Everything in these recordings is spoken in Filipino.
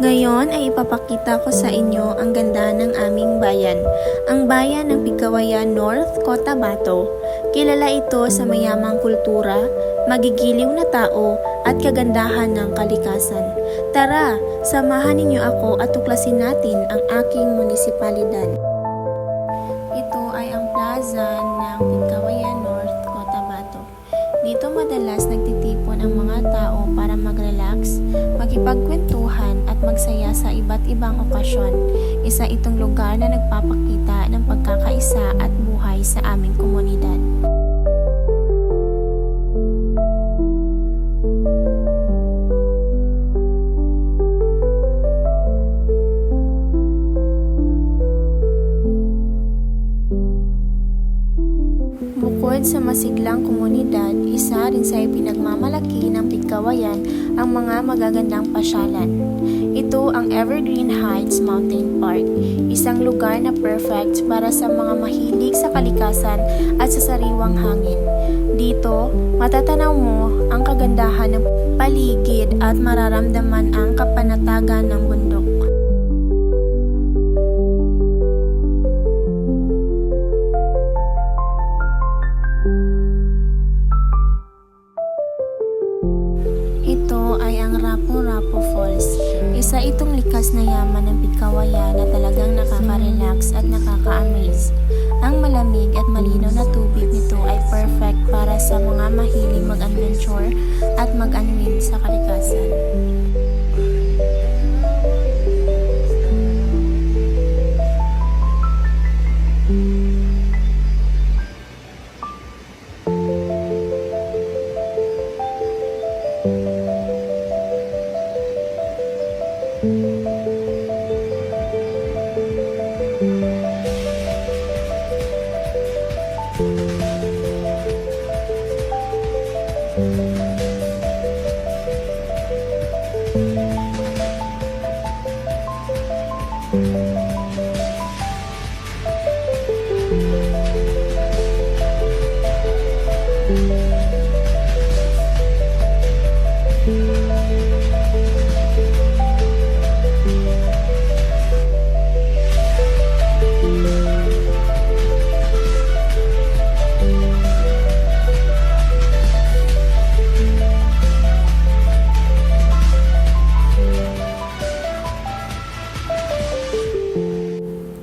Ngayon ay ipapakita ko sa inyo ang ganda ng aming bayan, ang bayan ng Pigcawayan North, Cotabato. Kilala ito sa mayamang kultura, magigiliw na tao at kagandahan ng kalikasan. Tara, samahan ninyo ako at tuklasin natin ang aking munisipalidad. Ito ay ang plaza ng Pigcawayan North, Cotabato. Dito madalas nagtitipon ang mga tao para mag-relax, makipagkwentuhan at magsaya sa iba't ibang okasyon. Isa itong lugar na nagpapakita ng pagkakaisa at buhay sa aming komunidad. Bukod sa masiglang komunidad, isa rin sa ipinagmamalaki ng Pigcawayan ang mga magagandang pasyalan. Ito ang Evergreen Heights Mountain Park, isang lugar na perfect para sa mga mahilig sa kalikasan at sa sariwang hangin. Dito, matatanaw mo ang kagandahan ng paligid at mararamdaman ang kapanatagan ng bundok. Ito ay ang Rapu-Rapu Falls. Isa itong likas na yaman ng Pigcawayan na talagang nakaka-relax at nakaka-amaze. Ang malamig at malinaw na tubig nito ay perfect para sa mga mahilig mag-adventure at mag-unwind sa kalikasan.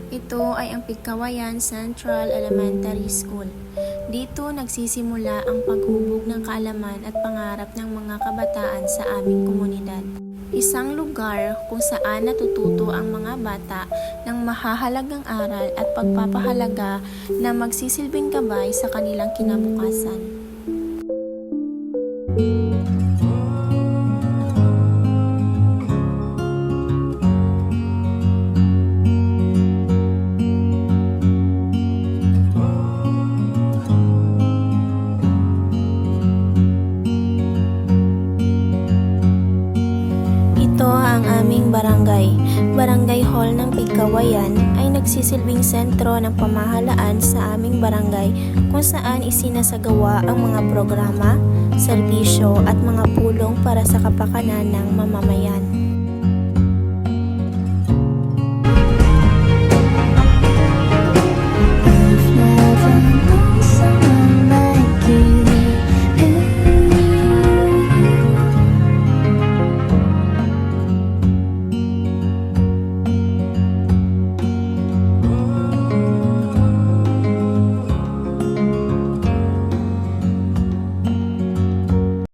Ito ay ang Pigcawayan Central Elementary School. Dito nagsisimula ang paghubog ng kaalaman at pangarap ng mga kabataan sa aming komunidad. Isang lugar kung saan natututo ang mga bata ng mahahalagang aral at pagpapahalaga na magsisilbing gabay sa kanilang kinabukasan. Ito ang aming barangay. Barangay Hall ng Pigcawayan ay nagsisilbing sentro ng pamahalaan sa aming barangay kung saan isinasagawa ang mga programa, serbisyo at mga pulong para sa kapakanan ng mamamayan.